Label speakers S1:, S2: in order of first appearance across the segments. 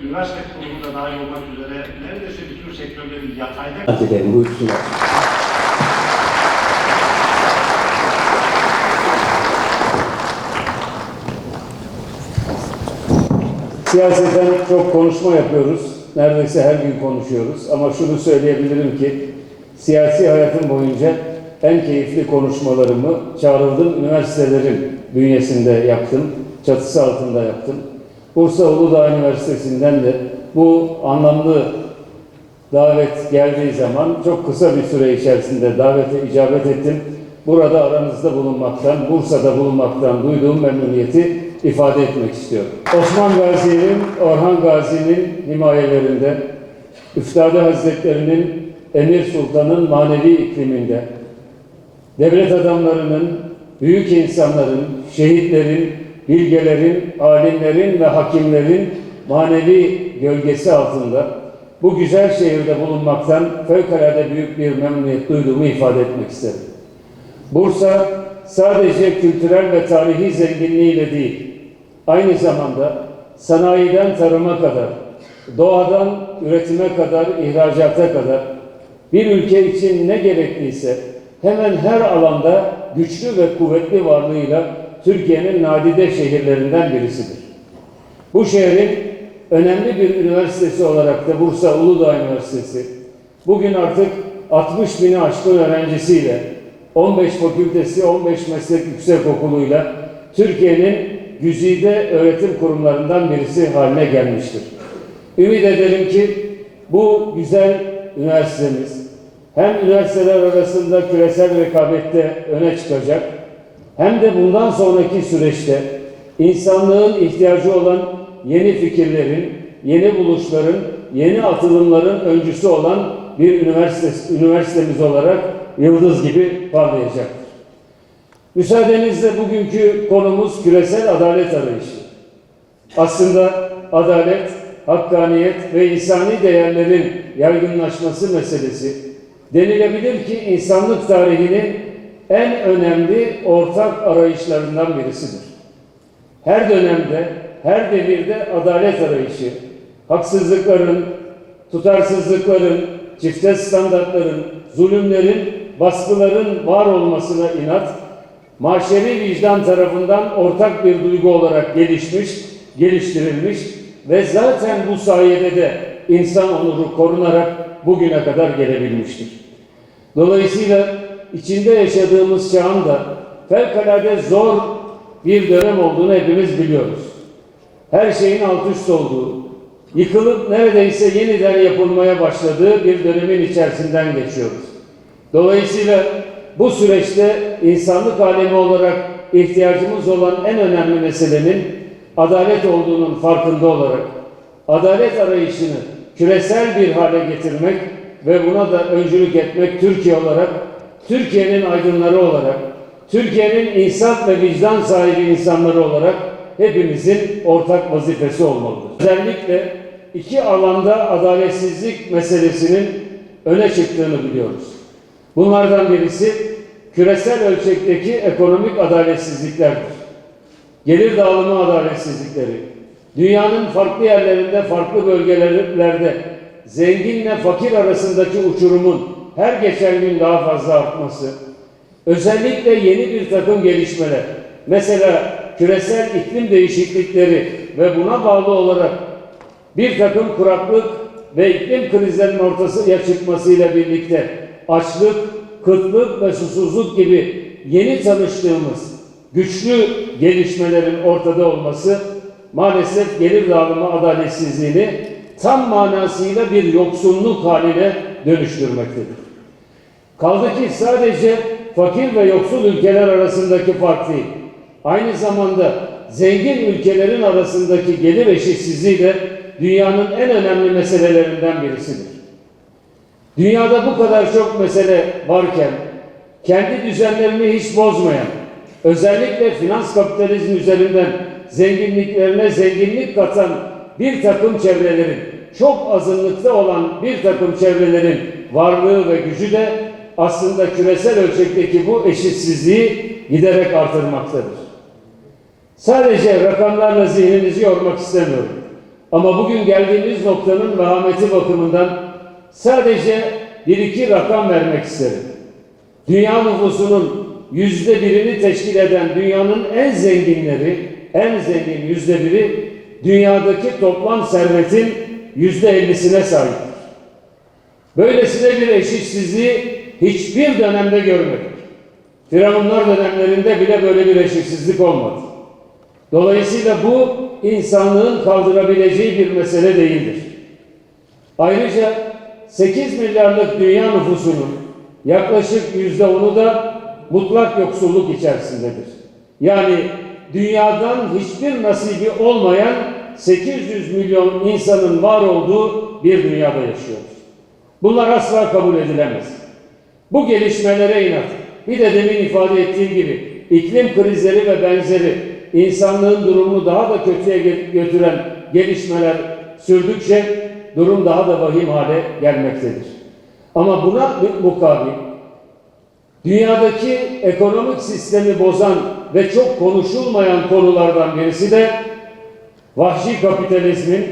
S1: Üniversite kurulunda dahil olmak üzere neredeyse bütün sektörlerin yatayda...
S2: Hadi edelim, buyursunlar. Siyaseten çok konuşma yapıyoruz. Neredeyse her gün konuşuyoruz. Ama şunu söyleyebilirim ki siyasi hayatım boyunca en keyifli konuşmalarımı çağrıldığım üniversitelerin bünyesinde yaptım. Çatısı altında yaptım. Bursa Uludağ Üniversitesi'nden de bu anlamlı davet geldiği zaman çok kısa bir süre içerisinde davete icabet ettim. Burada aranızda bulunmaktan, Bursa'da bulunmaktan duyduğum memnuniyeti ifade etmek istiyorum. Osman Gazi'nin, Orhan Gazi'nin himayelerinde, Üftade Hazretleri'nin, Emir Sultan'ın manevi ikliminde, devlet adamlarının, büyük insanların, şehitlerin, bilgelerin, alimlerin ve hakimlerin manevi gölgesi altında bu güzel şehirde bulunmaktan fevkalade büyük bir memnuniyet duyduğumu ifade etmek isterim. Bursa sadece kültürel ve tarihi zenginliğiyle değil, aynı zamanda sanayiden tarıma kadar, doğadan üretime kadar, ihracata kadar bir ülke için ne gerekliyse hemen her alanda güçlü ve kuvvetli varlığıyla Türkiye'nin nadide şehirlerinden birisidir. Bu şehrin önemli bir üniversitesi olarak da Bursa Uludağ Üniversitesi, bugün artık 60 bini aşkın öğrencisiyle, 15 fakültesi, 15 meslek yüksekokuluyla Türkiye'nin güzide öğretim kurumlarından birisi haline gelmiştir. Ümit edelim ki bu güzel üniversitemiz hem üniversiteler arasında küresel rekabette öne çıkacak, hem de bundan sonraki süreçte insanlığın ihtiyacı olan yeni fikirlerin, yeni buluşların, yeni atılımların öncüsü olan bir üniversitemiz olarak yıldız gibi parlayacaktır. Müsaadenizle bugünkü konumuz küresel adalet arayışı. Aslında adalet, hakkaniyet ve insani değerlerin yaygınlaşması meselesi denilebilir ki insanlık tarihinin en önemli ortak arayışlarından birisidir. Her dönemde, her devirde adalet arayışı, haksızlıkların, tutarsızlıkların, çifte standartların, zulümlerin, baskıların var olmasına inat, maşeri vicdan tarafından ortak bir duygu olarak geliştirilmiş ve zaten bu sayede de insan onuru korunarak bugüne kadar gelebilmiştir. Dolayısıyla içinde yaşadığımız çağın da fevkalade zor bir dönem olduğunu hepimiz biliyoruz. Her şeyin alt üst olduğu, yıkılıp neredeyse yeniden yapılmaya başladığı bir dönemin içerisinden geçiyoruz. Dolayısıyla bu süreçte insanlık alemi olarak ihtiyacımız olan en önemli meselenin adalet olduğunun farkında olarak adalet arayışını küresel bir hale getirmek ve buna da öncülük etmek Türkiye olarak, Türkiye'nin aydınları olarak, Türkiye'nin insaf ve vicdan sahibi insanları olarak hepimizin ortak vazifesi olmalıdır. Özellikle iki alanda adaletsizlik meselesinin öne çıktığını biliyoruz. Bunlardan birisi küresel ölçekteki ekonomik adaletsizliklerdir. Gelir dağılımı adaletsizlikleri, dünyanın farklı yerlerinde, farklı bölgelerde zenginle fakir arasındaki uçurumun her geçen gün daha fazla artması, özellikle yeni bir takım gelişmeler, mesela küresel iklim değişiklikleri ve buna bağlı olarak bir takım kuraklık ve iklim krizlerinin ortaya çıkmasıyla birlikte açlık, kıtlık ve susuzluk gibi yeni tanıştığımız güçlü gelişmelerin ortada olması maalesef gelir dağılımı adaletsizliğini tam manasıyla bir yoksunluk haline dönüştürmektedir. Kaldı ki sadece fakir ve yoksul ülkeler arasındaki fark değil, aynı zamanda zengin ülkelerin arasındaki gelir eşitsizliği de dünyanın en önemli meselelerinden birisidir. Dünyada bu kadar çok mesele varken, kendi düzenlerini hiç bozmayan, özellikle finans kapitalizmi üzerinden zenginliklerine zenginlik katan bir takım çevrelerin, çok azınlıkta olan bir takım çevrelerin varlığı ve gücü de aslında küresel ölçekteki bu eşitsizliği giderek artırmaktadır. Sadece rakamlarla zihninizi yormak istemiyorum. Ama bugün geldiğimiz noktanın vehameti bakımından sadece bir iki rakam vermek isterim. Dünya nüfusunun %1'ini teşkil eden dünyanın en zenginleri, en zengin %1'i dünyadaki toplam servetin %50'sine sahiptir. Böylesine bir eşitsizliği hiçbir dönemde görmedik. Firavunlar dönemlerinde bile böyle bir eşitsizlik olmadı. Dolayısıyla bu insanlığın kaldırabileceği bir mesele değildir. Ayrıca 8 milyarlık dünya nüfusunun yaklaşık %10'u da mutlak yoksulluk içerisindedir. Yani dünyadan hiçbir nasibi olmayan 800 milyon insanın var olduğu bir dünyada yaşıyoruz. Bunlar asla kabul edilemez. Bu gelişmelere inat, bir de demin ifade ettiğim gibi iklim krizleri ve benzeri insanlığın durumunu daha da kötüye götüren gelişmeler sürdükçe durum daha da vahim hale gelmektedir. Ama buna mukabil dünyadaki ekonomik sistemi bozan ve çok konuşulmayan konulardan birisi de vahşi kapitalizmin,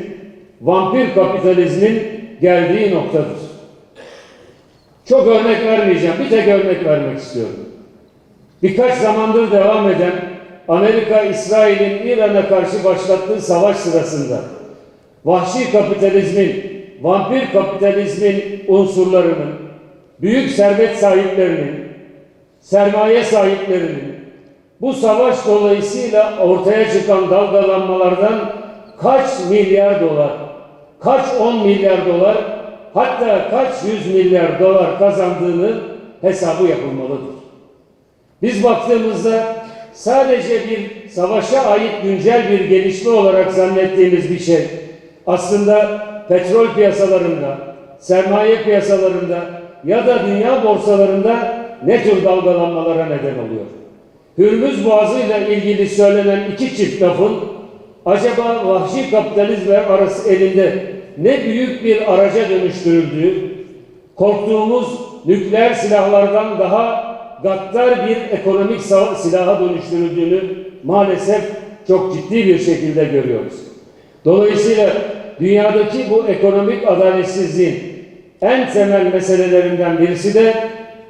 S2: vampir kapitalizmin geldiği noktadır. Çok örnek vermeyeceğim, bir tek örnek vermek istiyorum. Birkaç zamandır devam eden Amerika, İsrail'in İran'a karşı başlattığı savaş sırasında vahşi kapitalizmin, vampir kapitalizmin unsurlarının, büyük servet sahiplerinin, sermaye sahiplerinin bu savaş dolayısıyla ortaya çıkan dalgalanmalardan kaç milyar dolar, kaç 10 milyar dolar, hatta kaç 100 milyar dolar kazandığını hesabı yapılmalıdır. Biz baktığımızda sadece bir savaşa ait güncel bir gelişme olarak zannettiğimiz bir şey aslında petrol piyasalarında, sermaye piyasalarında ya da dünya borsalarında ne tür dalgalanmalara neden oluyor? Hürmüz Boğazı ile ilgili söylenen iki çift lafın acaba vahşi kapitalizm arası elinde ne büyük bir araca dönüştürüldüğü, korktuğumuz nükleer silahlardan daha gaddar bir ekonomik silaha dönüştürüldüğünü maalesef çok ciddi bir şekilde görüyoruz. Dolayısıyla dünyadaki bu ekonomik adaletsizliğin en temel meselelerinden birisi de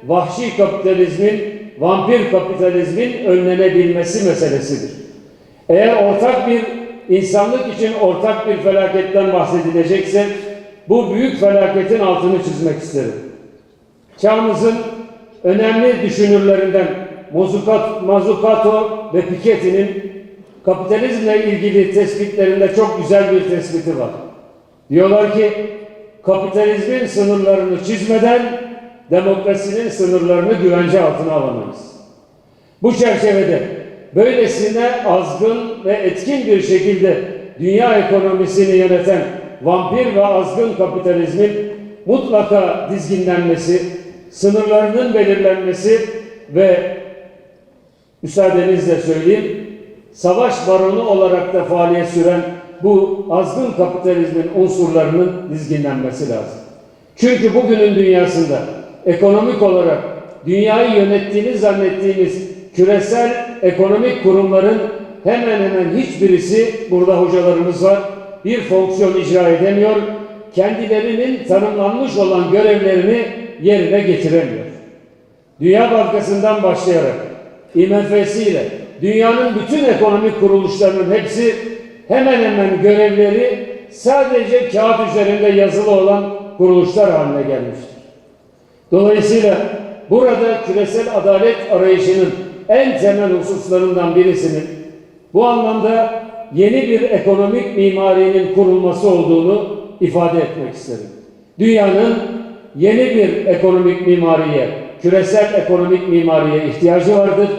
S2: vahşi kapitalizmin, vampir kapitalizmin önlenebilmesi meselesidir. Eğer ortak bir insanlık için ortak bir felaketten bahsedilecekse bu büyük felaketin altını çizmek isterim. Çağımızın önemli düşünürlerinden Mazzucato ve Piketty'nin kapitalizmle ilgili tespitlerinde çok güzel bir tespiti var. Diyorlar ki kapitalizmin sınırlarını çizmeden demokrasinin sınırlarını güvence altına alamayız. Bu çerçevede böylesine azgın ve etkin bir şekilde dünya ekonomisini yöneten vampir ve azgın kapitalizmin mutlaka dizginlenmesi, sınırlarının belirlenmesi ve müsaadenizle söyleyeyim, savaş baronu olarak da faaliyet süren bu azgın kapitalizmin unsurlarının dizginlenmesi lazım. Çünkü bugünün dünyasında ekonomik olarak dünyayı yönettiğini zannettiğimiz küresel ekonomik kurumların hemen hemen hiçbirisi, burada hocalarımız var, bir fonksiyon icra edemiyor, kendilerinin tanımlanmış olan görevlerini yerine getiremiyor. Dünya Bankası'ndan başlayarak IMF'siyle dünyanın bütün ekonomik kuruluşlarının hepsi hemen hemen görevleri sadece kağıt üzerinde yazılı olan kuruluşlar haline gelmiştir. Dolayısıyla burada küresel adalet arayışının en temel hususlarından birisinin bu anlamda yeni bir ekonomik mimarinin kurulması olduğunu ifade etmek isterim. Dünyanın yeni bir ekonomik mimariye, küresel ekonomik mimariye ihtiyacı vardır.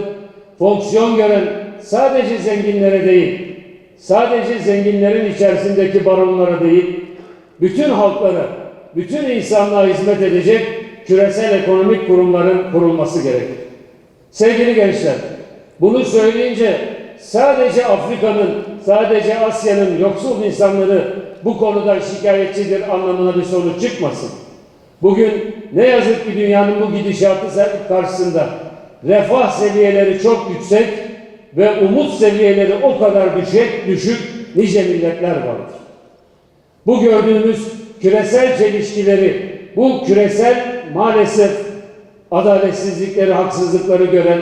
S2: Fonksiyon gören sadece zenginlere değil, sadece zenginlerin içerisindeki baronlara değil, bütün halklara, bütün insanlığa hizmet edecek küresel ekonomik kurumların kurulması gerekir. Sevgili gençler, bunu söyleyince sadece Afrika'nın, sadece Asya'nın yoksul insanları bu konuda şikayetçidir anlamına bir sonuç çıkmasın. Bugün ne yazık ki dünyanın bu gidişatı karşısında refah seviyeleri çok yüksek ve umut seviyeleri o kadar düşük nice milletler vardır. Bu gördüğümüz küresel çelişkileri, bu küresel maalesef adaletsizlikleri, haksızlıkları gören,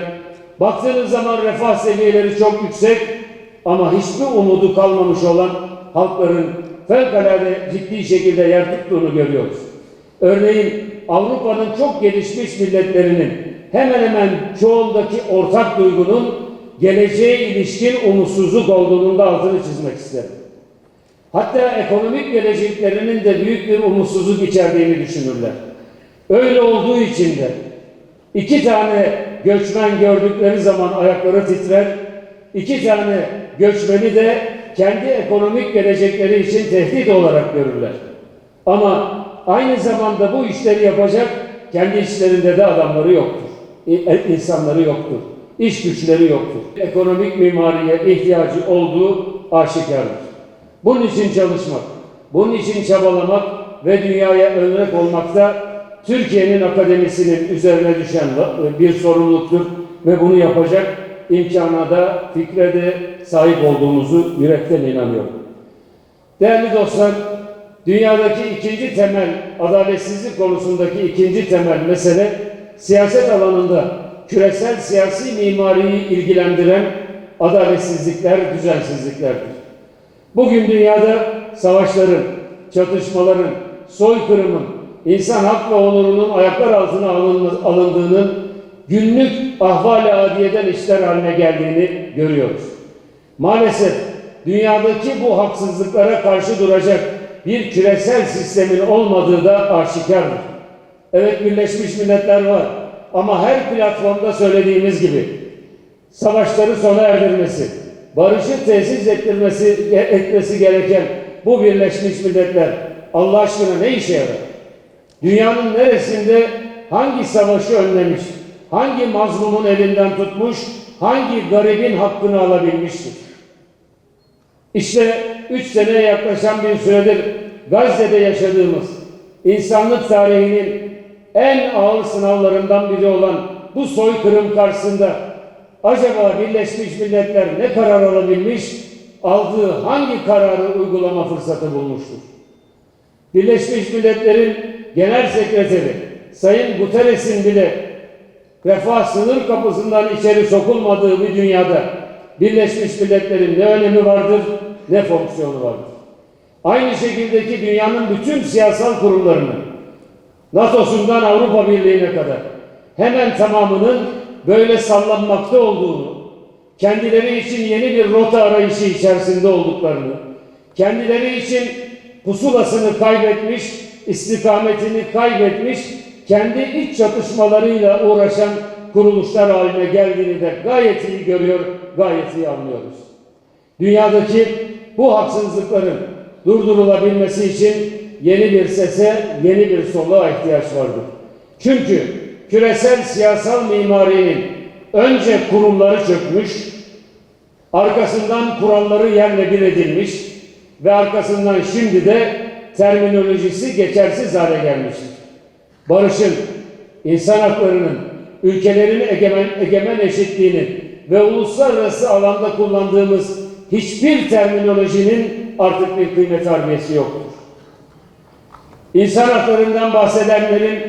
S2: baktığınız zaman refah seviyeleri çok yüksek ama hiçbir umudu kalmamış olan halkların fevkalade ciddi şekilde yer tuttuğunu görüyoruz. Örneğin Avrupa'nın çok gelişmiş milletlerinin hemen hemen çoğundaki ortak duygunun geleceğe ilişkin umutsuzluk olduğunun da altını çizmek isterim. Hatta ekonomik geleceklerinin de büyük bir umutsuzluk içerdiğini düşünürler. Öyle olduğu için de 2 tane göçmen gördükleri zaman ayakları titrer, 2 tane göçmeni de kendi ekonomik gelecekleri için tehdit olarak görürler. Ama aynı zamanda bu işleri yapacak kendi içlerinde de adamları yoktur. İnsanları yoktur. İş güçleri yoktur. Ekonomik mimariye ihtiyacı olduğu aşikardır. Bunun için çalışmak, bunun için çabalamak ve dünyaya örnek olmak da Türkiye'nin akademisinin üzerine düşen bir sorumluluktur ve bunu yapacak imkana da, fikre de sahip olduğumuzu yürekten inanıyorum. Değerli dostlar, dünyadaki ikinci temel, adaletsizlik konusundaki ikinci temel mesele, siyaset alanında küresel siyasi mimariyi ilgilendiren adaletsizlikler, düzensizliklerdir. Bugün dünyada savaşların, çatışmaların, soykırımın, insan hak ve onurunun ayaklar altına alındığının günlük ahval-i adiyeden işler haline geldiğini görüyoruz. Maalesef dünyadaki bu haksızlıklara karşı duracak bir küresel sistemin olmadığı da aşikardır. Evet, Birleşmiş Milletler var ama her platformda söylediğimiz gibi savaşları sona erdirmesi, barışı tesis etmesi gereken bu Birleşmiş Milletler Allah aşkına ne işe yarar? Dünyanın neresinde hangi savaşı önlemiş, hangi mazlumun elinden tutmuş, hangi garibin hakkını alabilmiştir? İşte 3 seneye yaklaşan bir süredir Gazze'de yaşadığımız insanlık tarihinin en ağır sınavlarından biri olan bu soykırım karşısında acaba Birleşmiş Milletler ne karar alabilmiş, aldığı hangi kararı uygulama fırsatı bulmuştur? Birleşmiş Milletler'in Genel Sekreteri Sayın Guterres'in bile refah sınır kapısından içeri sokulmadığı bir dünyada Birleşmiş Milletler'in ne önemi vardır, ne fonksiyonu vardır. Aynı şekilde ki dünyanın bütün siyasal kurumlarının, NATO'sundan Avrupa Birliği'ne kadar hemen tamamının böyle sallanmakta olduğunu, kendileri için yeni bir rota arayışı içerisinde olduklarını, kendileri için pusulasını kaybetmiş, istikametini kaybetmiş, kendi iç çatışmalarıyla uğraşan kuruluşlar haline geldiğini de gayet iyi görüyor, gayet iyi anlıyoruz. Dünyadaki bu haksızlıkların durdurulabilmesi için yeni bir sese, yeni bir soluğa ihtiyaç vardır. Çünkü küresel siyasal mimarinin önce kurumları çökmüş, arkasından kuralları yerle bir edilmiş ve arkasından şimdi de terminolojisi geçersiz hale gelmiştir. Barışın, insan haklarının, ülkelerin egemen eşitliğinin ve uluslararası alanda kullandığımız hiçbir terminolojinin artık bir kıymet harbiyesi yoktur. İnsan haklarından bahsedenlerin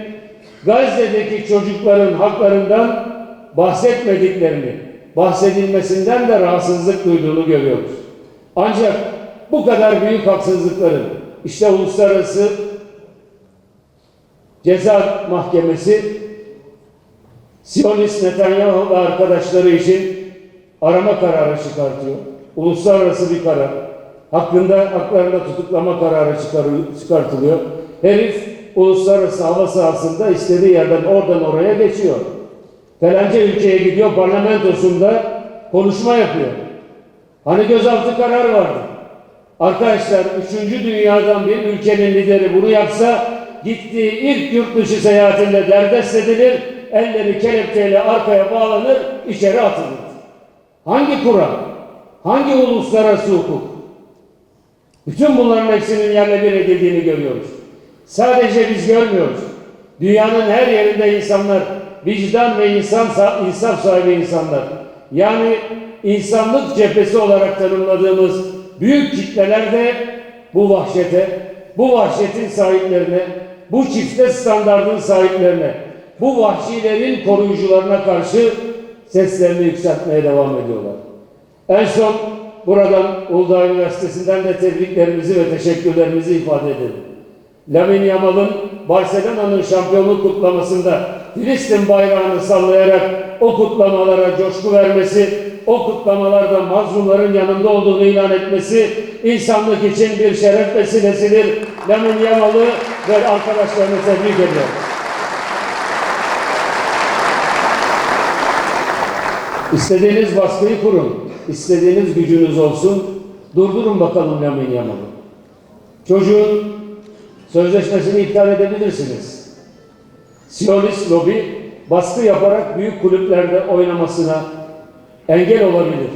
S2: Gazze'deki çocukların haklarından bahsetmediklerini, bahsedilmesinden de rahatsızlık duyduğunu görüyoruz. Ancak bu kadar büyük haksızlıkların işte Uluslararası Ceza Mahkemesi Siyonist Netanyahu ve arkadaşları için arama kararı çıkartıyor. Uluslararası bir karar. Haklarında tutuklama kararı çıkartılıyor. Herif uluslararası hava sahasında istediği yerden oradan oraya geçiyor. Falanca ülkeye gidiyor, parlamentosunda konuşma yapıyor. Hani gözaltı kararı vardı. Arkadaşlar, 3. dünyadan bir ülkenin lideri bunu yapsa gittiği ilk yurt dışı seyahatinde derdest edilir, elleri kelepçeyle arkaya bağlanır, içeri atılır. Hangi kural? Hangi uluslararası hukuk? Bütün bunların hepsinin yerle bir edildiğini görüyoruz. Sadece biz görmüyoruz. Dünyanın her yerinde insanlar vicdan ve insaf sahibi insanlar. Yani insanlık cephesi olarak tanımladığımız büyük kitleler de bu vahşete, bu vahşetin sahiplerine, bu çifte standardın sahiplerine, bu vahşilerin koruyucularına karşı seslerini yükseltmeye devam ediyorlar. En son buradan Uludağ Üniversitesi'nden de tebriklerimizi ve teşekkürlerimizi ifade edelim. Lamine Yamal'ın Barcelona'nın şampiyonluk kutlamasında Filistin bayrağını sallayarak o kutlamalara coşku vermesi, o kutlamalarda mazlumların yanında olduğunu ilan etmesi insanlık için bir şeref vesilesidir. Lamine Yamal'ı ve arkadaşlarını tebrik ediyorum. İstediğiniz baskıyı kurun, istediğiniz gücünüz olsun, durdurun bakalım Lamine Yamal'ı. Çocuğun sözleşmesini iptal edebilirsiniz. Siyonist lobi baskı yaparak büyük kulüplerde oynamasına engel olabilir.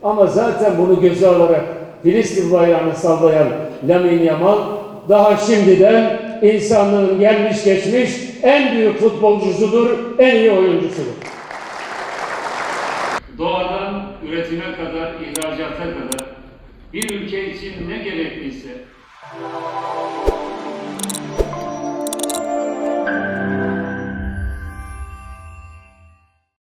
S2: Ama zaten bunu göze alarak Filistin bayrağını sallayan Lamine Yamal daha şimdiden insanlığın gelmiş geçmiş en büyük futbolcusudur, en iyi oyuncusudur. Doğadan üretime kadar, ihracata kadar bir ülke için ne gerekliyse